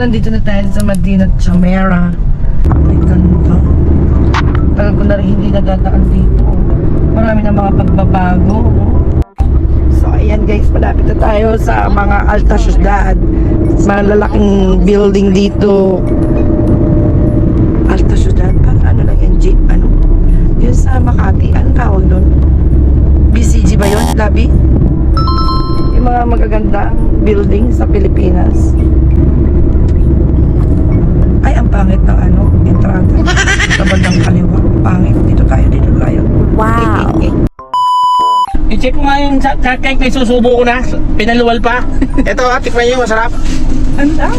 nandito na tayo sa Medina Chamera. Ay, ganda. Tagal ko na rin hindi nadadaan dito. Marami na mga pagbabago. So, ayan guys, malapit na tayo sa mga alta syudad. Malalaking building dito. Alta syudad? Ano lang yan? Ano? Yun sa Makati. Anong tawag doon? BCG ba yun? Lobby? Yung mga magagandang building sa Pilipinas. Ay, ang pangit ng entrada. Sa bandang kaliwa. Pangit. Dito tayo. Wow. I-check mo nga yung cake na isusubo ko na. Pinaluwal pa. Ito, tikman nyo, masarap. Ano daw?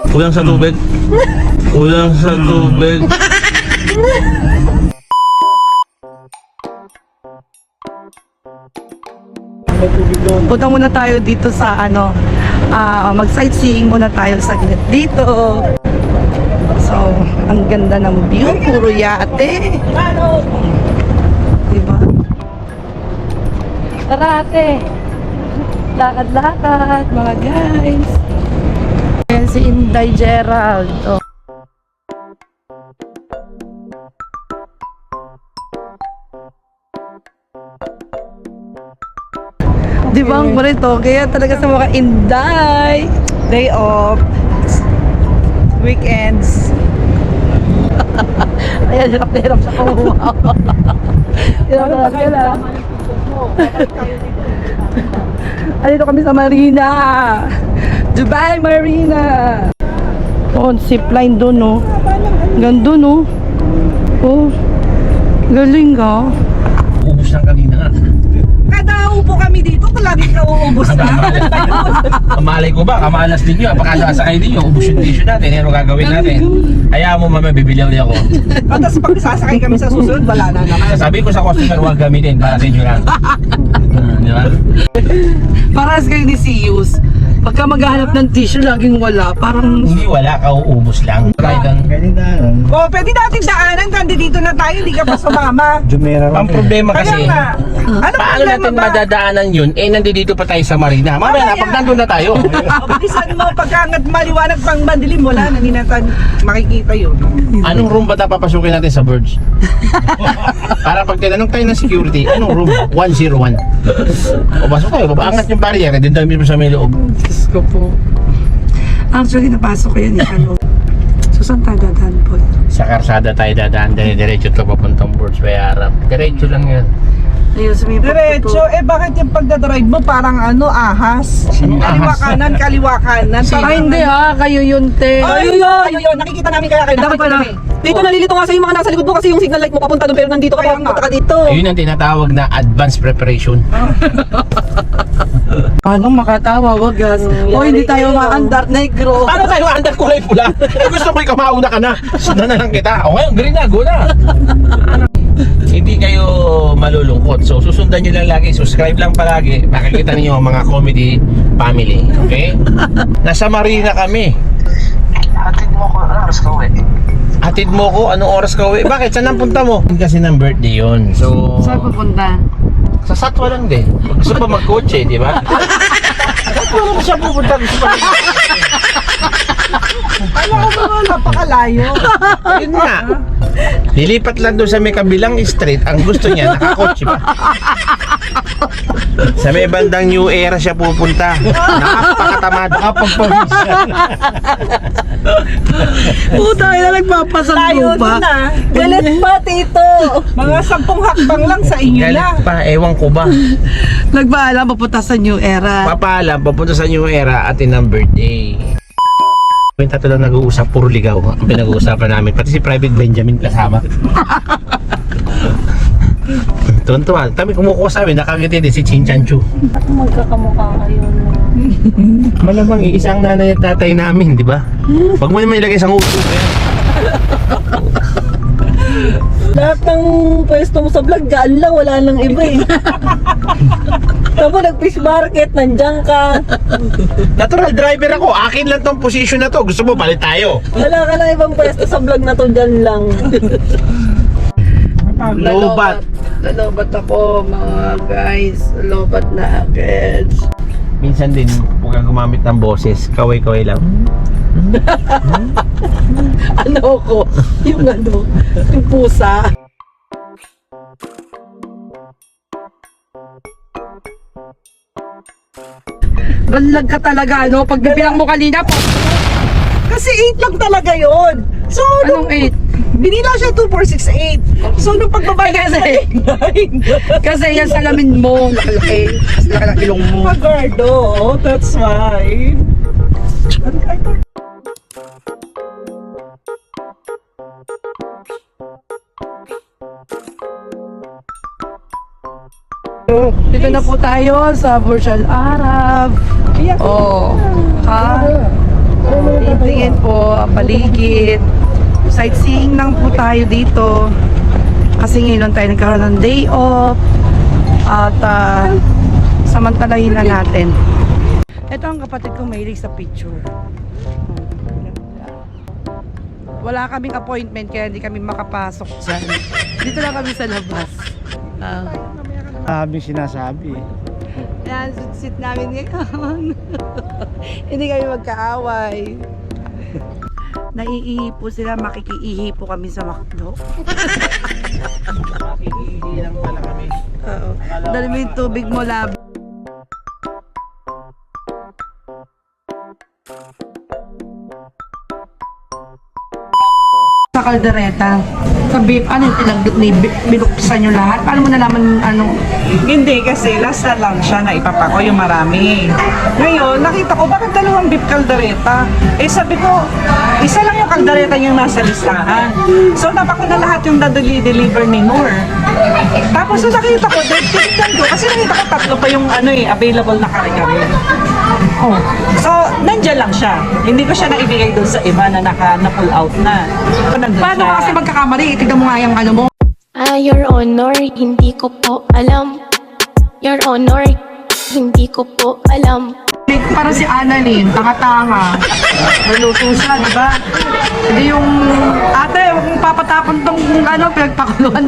Kulang sa tubig. Kulang sa tubig. Punta muna tayo dito sa mag-sightseeing muna tayo sa dito. So, ang ganda ng view, puro yate. Diba? Tara ate. Lakad-lakad, mga guys. Ayan si Inday Gerald. Oh. Di ba ang marito? Kaya talaga sa mga Inday, day off, weekends. Ayan, hirap sa kumuha. Hirap sila. Andito kami sa Marina. Dubai Marina. Oh, zipline doon, no? Ganda, no? Oh, galing, ha? Ubus lang kanina nga. Kada upo kami dito, palagi ka uubos na. Kamalay ko ba? Kamalas din nyo. Pakasasakay din nyo. Ubus yung tissue natin. Ano gagawin natin? Hayaan mo mama, bibili ulit ako. Tapos pag sasakay kami sa susunod, wala na naman. Sasabihin ko sa customer, huwag gamitin para sa inyo lang. Di ba? Paras kayo ni Siyus. Pagka maghahanap ng tissue, laging wala. Parang... Hindi wala, kauubos lang. Oh, pwede natin daanan. Kandi dito na tayo, hindi ka pa sumama. Ang problema kasi, Kaya nga. Ano paano problema natin ba? madadaanan yun? Eh, nandito pa tayo sa Marina. Mamaya na, pag nandun na tayo. Bilisan mo, pagkangat maliwanag pang mandilim, wala na, hindi natin makikita yun. Anong room ba papasukin natin sa Birds? Para pag tinanong tayo ng security, anong room? 101. O pasok tayo, babaangat yung barrier, din tayo mismo sa may loob. Diyos ko po. Actually, napasok ko yan yung So, saan tayo dadaan po? Sa karsada tayo dadaan, diretso to papuntang Birds by Arab. Diretso lang yan. Ayun, diretso, bakit yung pagdadrive mo parang ahas? Kaliwa kanan. Ay, hindi kayo yun, te. Ayun, nakikita namin kaya kayo. Dapat pala. Dito nalilito nga sa yung mga nasa likod mo kasi yung signal light mo papunta doon pero nandito ka pa, pumunta ka dito. Ayun ang tinatawag na advanced preparation. Anong makatawa, wagas? O, hindi tayo maandar negro. Paano tayo andar kulay pula? Gusto ko ikaw mauna ka na. Sundan na lang kita. O ngayon, green na, go na. Hindi kayo malulungkot. So susundan nyo lang lagi. Subscribe lang palagi. Makikita niyo ang mga comedy family. Okay? Nasa Marina kami. Atid mo ko. Anong oras ka uwi? Atid mo ko? Anong oras ka uwi? Bakit? Saan ang punta mo? Kasi ng birthday yun. So... Saan pupunta? Sa Satwa lang din. Gusto pa mag-coach di ba? Satwa lang siya pupunta. Gusto pa Alam ko ba, napakalayo. Yun nga. Lilipat lang doon sa may kabilang street. Ang gusto niya, nakakotse pa. Sa may bandang New Era siya pupunta. Napakatamad. Nakapagpawisan. Puta, na nagpapasando pa. Galit pa, tito. Mga 10 hakbang lang sa inyo Galit na. pa, ewan ko ba. Nagpaalam, papunta sa New Era. Papaalam, papunta sa New Era atin ang birthday. Yung tatlo lang nag-uusap, puro ligaw ang pinag-uusapan namin. Pati si Private Benjamin kasama. Tuwan-tuwa. Kami kumukuha sa amin, nakangiti din si Chin Chan Chu. Magkakamukha kayo. Malamang iisang nanay at tatay namin, di ba? Huwag mo naman ilagay sa uso. Lahat ng pwesto mo sa vlog, dyan lang, wala nang iba eh. Tapos nag-fish market, nandiyan ka. Natural driver ako, akin lang tong position na to. Gusto mo, palit tayo. Wala ka na ibang pwesto sa vlog na to, dyan lang. Lobat. Nalobat ako mga guys. Lobat na agad. Minsan din, huwag kang gumamit ng boses. Kaway-kaway lang. Ano ko? Yung yung pusa. Banlag ka talaga, no? Pag bibilang mo kanina po. Kasi 8 lang talaga yon. So, Anong 8? binila siya 2468. So, nung pagbabay Kasi, kasi yan salamin mo, nakalaki. Mas laki ng ilong mo. Pagardo, that's why. Dito na po tayo sa Burj Al Arab. Oh, ha? Titingin po ang paligid. Sightseeing lang po tayo dito. Kasi ngayon tayo nagkaroon ng day off. At samantalahin na natin. Ito ang kapatid ko mahilig sa picture. Wala kaming appointment kaya hindi kami makapasok dyan. Dito lang kami sa labas. Sabi sinasabi. Yan, sit namin ngayon. Hindi kami magkaaway. Naiihi po sila, makikiihi po kami sa McDo. Hindi lang pala kami. Oo. Dali mo yung tubig mo, lab. Sa kaldereta, sa beef, ano yung binuksan nyo lahat? Paano mo nalaman ano? Hindi, kasi lasa lang siya na ipapako yung marami. Ngayon, nakita ko, bakit dalawang beef caldereta? Eh, sabi ko, isa lang yung caldereta yung nasa listahan. So, napako na lahat yung deliver ni Noor. Tapos, so, nakita ko, tinignan ko, kasi nakita ko tatlo pa yung available na kare-kare. Oh. So, nandyan lang siya. Hindi ko siya naibigay doon sa iba na na-pull out na. Nandun Paano siya. ka kasi magkakamali? Tignan mo nga yung ano mo. Your Honor, hindi ko po alam. Your Honor, hindi ko po alam. Parang si Annalyn, tanga-tanga. Naluto siya, di ba? Hindi yung, ate, huwag mong papatapon tong pinagpakuluan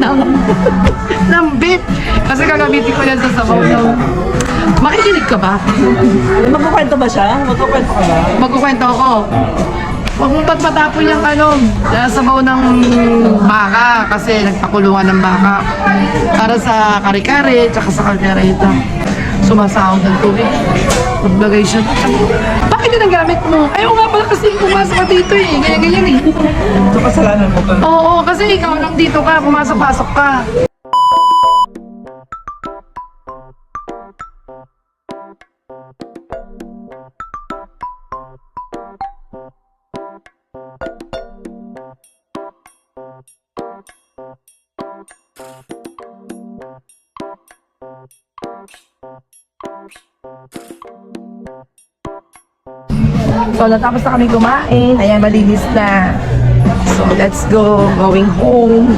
ng beef. Kasi gagamitin ko yan sa sabaw ng... Makikinig ka ba? Magkukwento ba siya? Magkukwento ka ba? Magkukwento ako. Huwag mong patapon yung sabaw ng baka kasi nagpakulungan ng baka para sa kare-kare tsaka sa kaldereta. Sumasahod ng tubig. Maglagay siya. Bakit yun ang gamit mo? Ayaw nga pala kasi pumasok ka dito eh. Ganyan-ganyan eh. So, kasalanan mo ba? Oo, kasi ikaw lang dito ka, pumasok-pasok ka. So, natapos na kami kumain. Ayan, malinis na. So, let's go. Going home.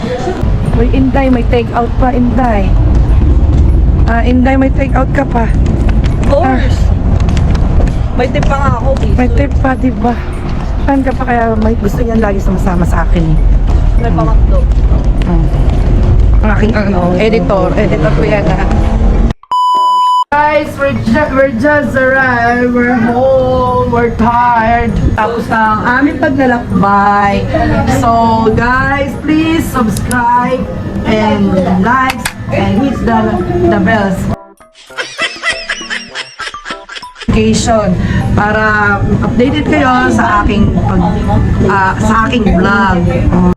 Uy, Inday, may take out pa, Inday. Inday, may take out ka pa. Of course! May tip pa nga ako, please. May tip pa, diba? Saan ka pa kaya may gusto niyan lagi sumasama sa akin eh. May pangatlo. Ang aking editor ko yan Guys, we're just arrived. We're home. We're tired. Tapos na ang aming paglalakbay. So, guys, please subscribe and like and hit the bells notification para updated kayo sa aking vlog.